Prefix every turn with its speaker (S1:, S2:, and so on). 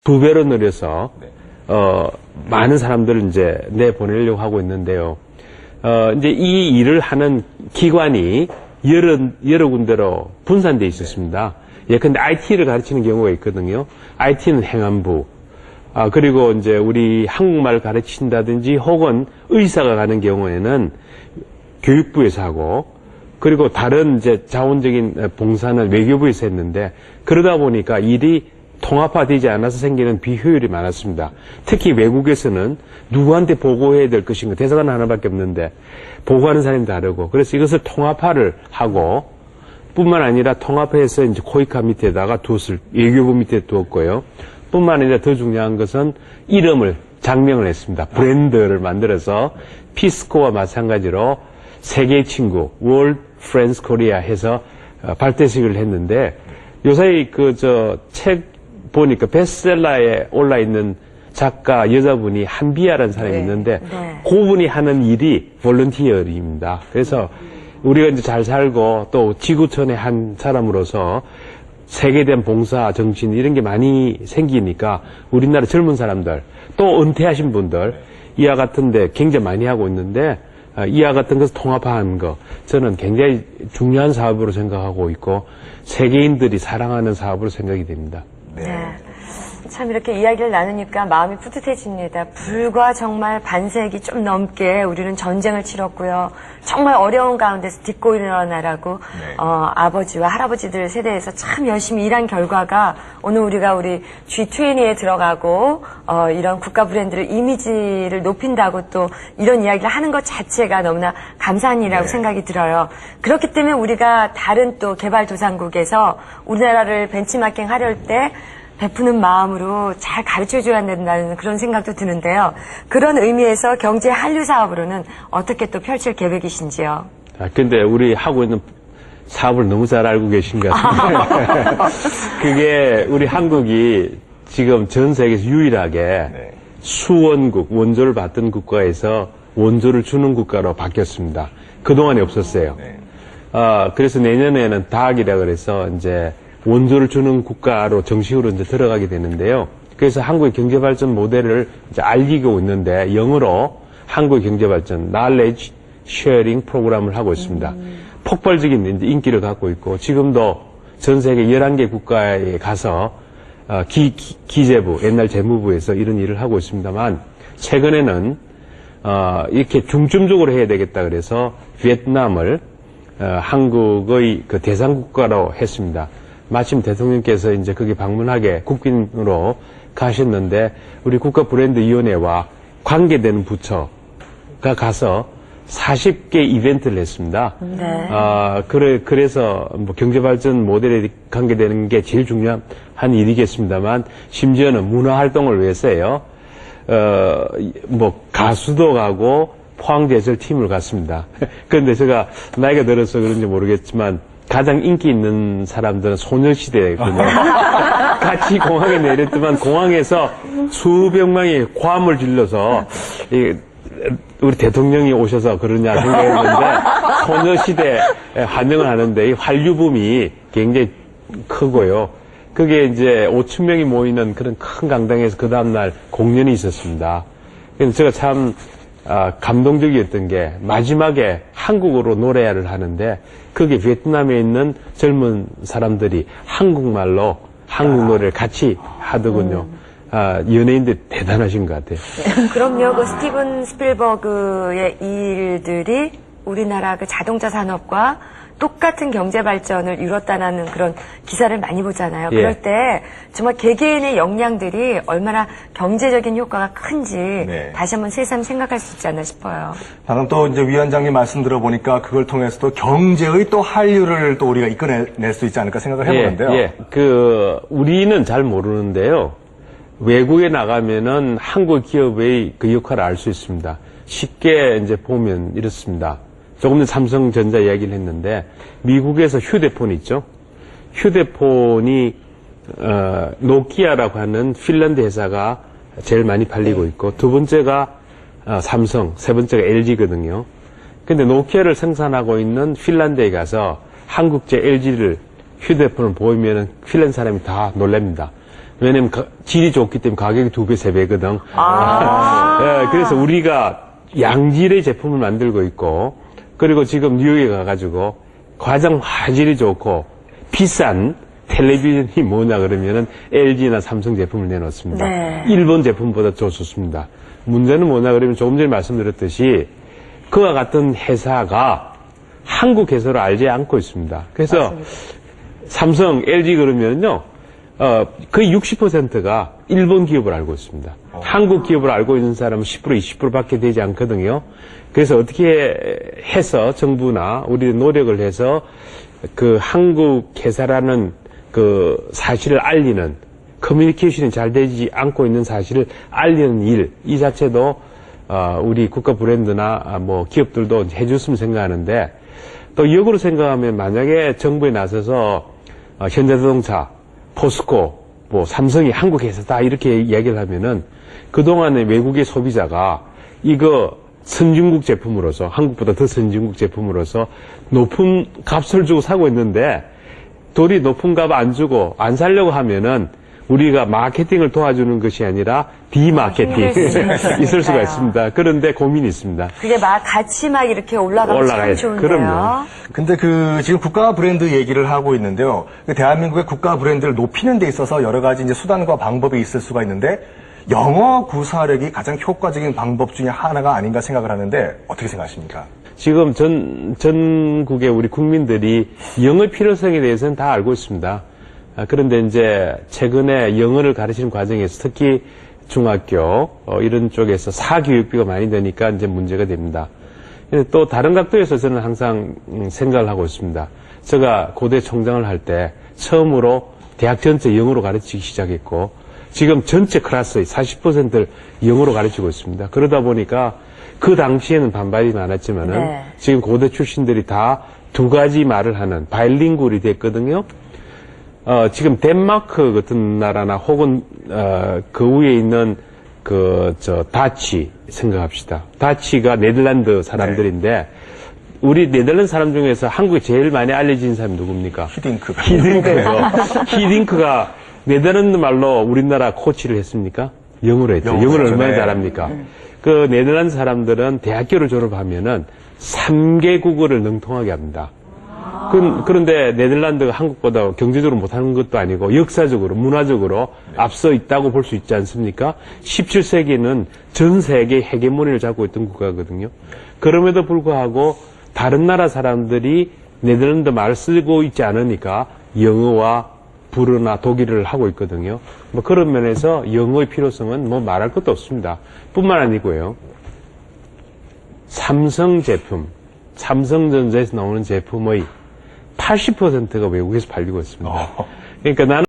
S1: 2배로 늘려서 많은 사람들을 이제 내보내려고 하고 있는데요. 이제 이 일을 하는 기관이 여러 군데로 분산되어 있었습니다. 예컨대 IT를 가르치는 경우가 있거든요. IT는 행안부, 그리고 이제 우리 한국말 가르친다든지 혹은 의사가 가는 경우에는 교육부에서 하고, 그리고 다른 이제 자원적인 봉사는 외교부에서 했는데, 그러다 보니까 일이 통합화되지 않아서 생기는 비효율이 많았습니다. 특히 외국에서는 누구한테 보고해야 될 것인가, 대사관 하나밖에 없는데 보고하는 사람이 다르고, 그래서 이것을 통합화를 하고, 뿐만 아니라 통합해서 이제 코이카 밑에다가 외교부 밑에 두었고요. 뿐만 아니라 더 중요한 것은 이름을 장명을 했습니다. 브랜드를 만들어서 피스코와 마찬가지로 세계의 친구, World Friends Korea 해서 발대식을 했는데, 요사이 책 보니까 베스트셀러에 올라있는 작가 여자분이 한비아라는 사람이 있는데, 그분이 하는 일이 볼런티어입니다. 그래서 우리가 이제 잘 살고 또 지구촌의 한 사람으로서 세계에 대한 봉사 정신 이런 게 많이 생기니까 우리나라 젊은 사람들 또 은퇴하신 분들 이와 같은데 굉장히 많이 하고 있는데, 이와 같은 것을 통합하는 거 저는 굉장히 중요한 사업으로 생각하고 있고 세계인들이 사랑하는 사업으로 생각이 됩니다.
S2: 네. 참 이렇게 이야기를 나누니까 마음이 뿌듯해집니다. 불과 정말 반세기 좀 넘게 우리는 전쟁을 치렀고요. 정말 어려운 가운데서 딛고 일어나라고 아버지와 할아버지들 세대에서 참 열심히 일한 결과가 오늘 우리가 우리 G20에 들어가고 이런 국가 브랜드를 이미지를 높인다고 또 이런 이야기를 하는 것 자체가 너무나 감사한 일이라고 생각이 들어요. 그렇기 때문에 우리가 다른 또 개발도상국에서 우리나라를 벤치마킹 하려 때 베푸는 마음으로 잘 가르쳐줘야 된다는 그런 생각도 드는데요. 그런 의미에서 경제 한류 사업으로는 어떻게 또 펼칠 계획이신지요?
S1: 근데 우리 하고 있는 사업을 너무 잘 알고 계신 것 같은데 그게 우리 한국이 지금 전 세계에서 유일하게 수원국, 원조를 받던 국가에서 원조를 주는 국가로 바뀌었습니다. 그동안에 없었어요. 그래서 내년에는 다학이라 그래서 이제 원조를 주는 국가로 정식으로 이제 들어가게 되는데요. 그래서 한국의 경제발전 모델을 이제 알리고 있는데, 영어로 한국의 경제발전 Knowledge Sharing 프로그램을 하고 있습니다. 폭발적인 이제 인기를 갖고 있고, 지금도 전 세계 11개 국가에 가서 기재부, 옛날 재무부에서 이런 일을 하고 있습니다만, 최근에는 이렇게 중점적으로 해야 되겠다 그래서 베트남을 한국의 그 대상국가로 했습니다. 마침 대통령께서 이제 거기 방문하게 국빈으로 가셨는데, 우리 국가브랜드위원회와 관계되는 부처가 가서 40개 이벤트를 했습니다. 그래서 뭐 경제발전 모델에 관계되는 게 제일 중요한 일이겠습니다만, 심지어는 문화활동을 위해서요, 뭐 가수도 가고 포항제철팀을 갔습니다. 그런데 제가 나이가 들어서 그런지 모르겠지만, 가장 인기 있는 사람들은 소녀시대거든요. 같이 공항에 내렸지만 공항에서 수백 명이 고함을 질러서 우리 대통령이 오셔서 그러냐 생각했는데 소녀시대 환영을 하는데 이 한류붐이 굉장히 크고요. 그게 이제 5천 명이 모이는 그런 큰 강당에서 그 다음날 공연이 있었습니다. 그래서 제가 참 감동적이었던 게 마지막에 한국어로 노래를 하는데 그게 베트남에 있는 젊은 사람들이 한국말로 한국 노래를 같이 하더군요. 연예인들 대단하신 것 같아요.
S2: 그럼요. 그 스티븐 스필버그의 일들이 우리나라 그 자동차 산업과 똑같은 경제 발전을 이뤘다는 그런 기사를 많이 보잖아요. 그럴 때 정말 개개인의 역량들이 얼마나 경제적인 효과가 큰지 다시 한번 새삼 생각할 수 있지 않나 싶어요.
S3: 방금 또 이제 위원장님 말씀 들어보니까 그걸 통해서도 경제의 또 한류를 또 우리가 이끌어낼 수 있지 않을까 생각을 해보는데요.
S1: 우리는 잘 모르는데요. 외국에 나가면은 한국 기업의 그 역할을 알 수 있습니다. 쉽게 이제 보면 이렇습니다. 조금 전 삼성전자 이야기를 했는데, 미국에서 휴대폰 있죠? 휴대폰이, 노키아라고 하는 핀란드 회사가 제일 많이 팔리고 있고, 두 번째가 삼성, 세 번째가 LG거든요. 근데 노키아를 생산하고 있는 핀란드에 가서 한국제 LG를 휴대폰을 보이면은 핀란드 사람이 다 놀랍니다. 왜냐면 질이 좋기 때문에 가격이 2배, 3배거든. 그래서 우리가 양질의 제품을 만들고 있고, 그리고 지금 뉴욕에 가가지고 가장 화질이 좋고 비싼 텔레비전이 뭐냐 그러면은 LG나 삼성 제품을 내놓습니다.
S2: 네.
S1: 일본 제품보다 더 좋습니다. 문제는 뭐냐 그러면 조금 전에 말씀드렸듯이 그와 같은 회사가 한국 회사를 알지 않고 있습니다. 그래서
S2: 맞습니다.
S1: 삼성, LG 그러면요, 거의 60%가 일본 기업을 알고 있습니다. 한국 기업을 알고 있는 사람은 10%, 20%밖에 되지 않거든요. 그래서 어떻게 해서 정부나 우리 노력을 해서 그 한국 회사라는 그 사실을 알리는 커뮤니케이션이 잘 되지 않고 있는 사실을 알리는 일, 이 자체도 우리 국가 브랜드나 뭐 기업들도 해줬으면 생각하는데, 또 역으로 생각하면 만약에 정부에 나서서 현대자동차, 포스코, 뭐 삼성이 한국 회사다 이렇게 이야기를 하면은 그동안에 외국의 소비자가 이거 선진국 제품으로서, 한국보다 더 선진국 제품으로서 높은 값을 주고 사고 있는데, 도리 높은 값 안 주고 안 살려고 하면은 우리가 마케팅을 도와주는 것이 아니라 디마케팅 있을 수가 있습니다. 그런데 고민이 있습니다.
S2: 그게 같이 이렇게 올라가면 참
S1: 올라가야죠.
S2: 좋은데요.
S1: 그럼요.
S3: 근데 지금 국가 브랜드 얘기를 하고 있는데요. 대한민국의 국가 브랜드를 높이는 데 있어서 여러 가지 이제 수단과 방법이 있을 수가 있는데, 영어 구사력이 가장 효과적인 방법 중에 하나가 아닌가 생각을 하는데, 어떻게 생각하십니까?
S1: 지금 전국의 우리 국민들이 영어의 필요성에 대해서는 다 알고 있습니다. 그런데 이제 최근에 영어를 가르치는 과정에서 특히 중학교 이런 쪽에서 사교육비가 많이 드니까 이제 문제가 됩니다. 또 다른 각도에서 저는 항상 생각을 하고 있습니다. 제가 고대 총장을 할 때 처음으로 대학 전체 영어로 가르치기 시작했고, 지금 전체 클래스의 40%를 영어로 가르치고 있습니다. 그러다 보니까 그 당시에는 반발이 많았지만은
S2: 네.
S1: 지금 고대 출신들이 다 두 가지 말을 하는 바일링구얼이 됐거든요. 지금 덴마크 같은 나라나 혹은 그 위에 있는 다치 생각합시다. 다치가 네덜란드 사람들인데, 우리 네덜란드 사람 중에서 한국에 제일 많이 알려진 사람이 누굽니까?
S3: 히딩크가.
S1: 히딩크가 네덜란드 말로 우리나라 코치를 했습니까? 영어로 했죠. 영어를 얼마나 잘합니까? 그 네덜란드 사람들은 대학교를 졸업하면은 3개 국어를 능통하게 합니다. 그런데 네덜란드가 한국보다 경제적으로 못하는 것도 아니고 역사적으로, 문화적으로 앞서 있다고 볼 수 있지 않습니까? 17세기에는 전 세계 헤게모니를 잡고 있던 국가거든요. 그럼에도 불구하고 다른 나라 사람들이 네덜란드 말을 쓰고 있지 않으니까 영어와 불어나 독일어를 하고 있거든요. 뭐 그런 면에서 영어의 필요성은 뭐 말할 것도 없습니다. 뿐만 아니고요. 삼성 제품, 삼성전자에서 나오는 제품의 80%가 외국에서 팔리고 있습니다. 그러니까 나는